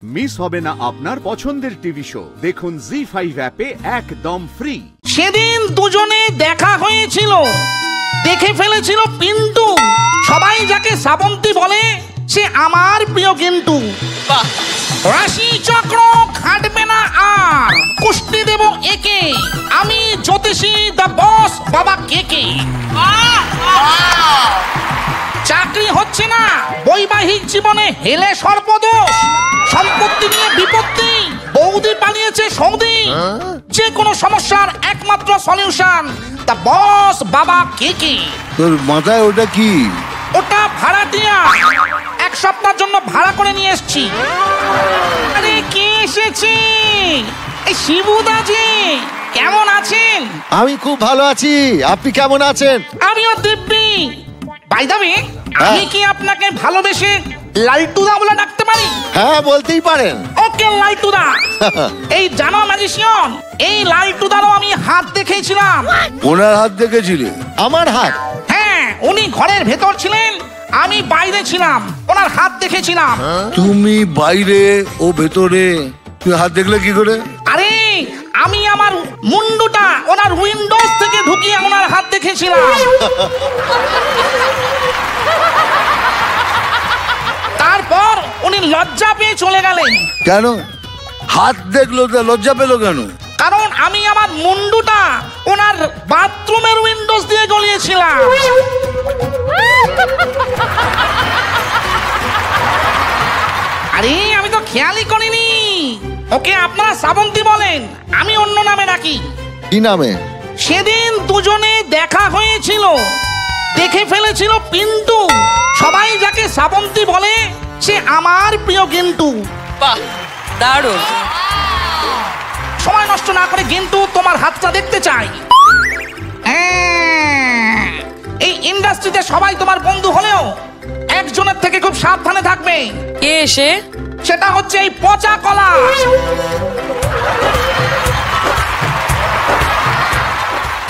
Miss হবে না আপনার পছন্দের টিভি শো। দেখুন জি5 অ্যাপে একদম ফ্রি। সেদিন দুজনে দেখা হয়েছিল, দেখে ফেলেছিল পিন্টু। সবাই যাকে শ্রাবন্তী বলে সে আমার প্রিয় কিন্তু। রাশি চক্র খাটবে না আর, কুষ্টি দেব একে, আমি জ্যোতিষী দ্য বস বাবা কেকে। চাকরি হচ্ছে না, বৈবাহিক জীবনে হেলে সর্বদোষ, সম্পত্তি নিয়ে বিপত্তি, বৌদি পালিয়েছে সৌদি। যে কোনো সমস্যার একমাত্র সলিউশন দ্য বস বাবা কেকে। তোর মাথায় ওটা কি? ওটা ভাড়াটিয়া, এক সপ্তাহের জন্য ভাড়া করে নিয়ে এসেছি। আরে কে এসেছে? এই শিবুদাজি, কেমন আছেন? আমি খুব ভালো আছি, আপনি কেমন আছেন? আমিও দিব্যি। বাই দ্য ওয়ে, আমি কি আপনাকে ভালোবেসে লালটুদা বলে ডাকতে পারি? হ্যাঁ, বলতেই পারেন। ওকে লালটুদা। এই জানো ম্যাজিশিয়ান, এই লালটুদারও আমি হাত দেখেছিলাম। ওনার হাত দেখেছিলে? আমার হাত? হ্যাঁ, উনি ঘরের ভেতর ছিলেন, আমি বাইরে ছিলাম, ওনার হাত দেখেছিলাম। তুমি বাইরে, ও ভেতরে, তুই হাত দেখলে কি করে? আরে আমি আমার মুন্ডুটা ওনার উইন্ডোজ থেকে ঢুকিয়ে ওনার হাত দেখেছিলাম। তারপর উনি লজ্জা পেয়ে চলে গেলেন। কেন? হাত দেখলো তো লজ্জা পেলো কেন? কারণ আমি আমার মুন্ডুটা ওনার বাথরুমের উইন্ডোজ দিয়ে গলিয়েছিলাম। আরে আমি তো খেয়ালই করিনি। ওকে আপনারা শ্রাবন্তী বলেন, আমি অন্য নামে ডাকি। কি নামে? সেদিন দুজনে দেখা হয়েছিল, দেখে ফেলেছিল পিন্টু। সবাই যাকে শ্রাবন্তী বলে সে আমার প্রিয় গেন্টু। বাহ, দারুণ। সময় নষ্ট না করে গেন্টু তোমার হাতটা দেখতে চাই। এই ইন্ডাস্ট্রিতে সবাই তোমার বন্ধু হলেও একজনের থেকে খুব সাবধানে থাকবে। কে এসে? সেটা হচ্ছে এই পচা কলা।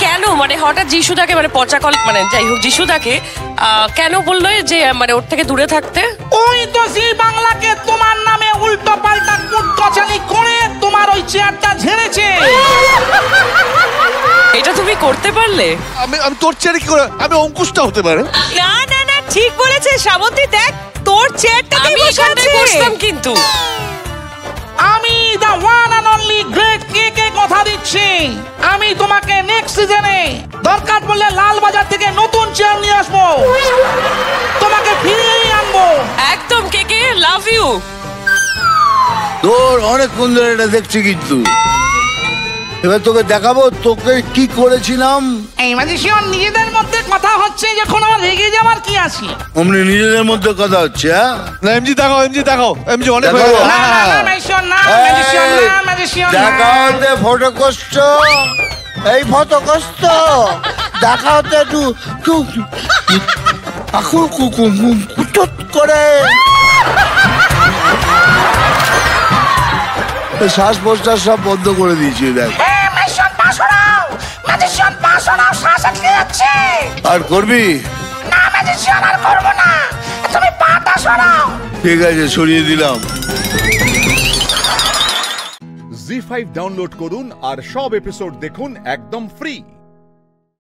কেন মানে হঠাৎ যিশুদাকে, মানে পচা কল, মানে যাই হোক যিশুদাকে কেন বললো যে মানে ওর থেকে দূরে থাকতে? ওই তো জি বাংলাকে তোমার নামে উল্টো পাল্টা কুটকচালি করে তোমার ওই চেয়ারটা ঝেড়েছে। এটা তুমি করতে পারলে? আমি তোর চেয়ারে কি করে? আমি অঙ্কুশটা হতে পারে? না না না, ঠিক বলেছে শ্রাবন্তী। দেখ তোর চেয়ারটাতেই বসে আছে। বসতাম কিন্তু আমি the one and only great কেকে কথা দিচ্ছি, আমি তোমাকে নেক্সট সিজনে দরকার পড়লে লাল বাজার থেকে নতুন চেয়ার নিয়ে আসবো, তোমাকে ফিরিয়ে আনবো। একদম কেকে, লাভ ইউ। তোর অনেক সুন্দর এটা দেখছি, কিন্তু এবার তোকে দেখাবো তোকে কি করেছিলাম। এই ম্যাজিশিয়ান নিজেদের মধ্যে কথা হচ্ছে, যখন আমার রেগে যাওয়ার কি আছে? অমনি নিজেদের মধ্যে কথা হচ্ছে। হ্যাঁ, এমজি দেখাও, এমজি দেখাও, এমজি অনেক দেখাবো। না না না ম্যাজিশিয়ান না, ম্যাজিশিয়ান না, ম্যাজিশিয়ান না। দেখাতে ফটো কষ্ট, এই ফটো কষ্ট দেখাতে একটু কুচট করে শ্বাস প্রশ্বাস সব বন্ধ করে দিয়েছি। দেখ, ম্যাজিশিয়ান পা সরাও, ম্যাজিশিয়ান পা সরাও, শ্বাস আটকে যাচ্ছে। আর করবি না ম্যাজিশিয়ান, আর করবো না, তুমি পাটা সরাও। ঠিক আছে, সরিয়ে দিলাম। জি5 ডাউনলোড করুন আর সব এপিসোড দেখুন একদম ফ্রি।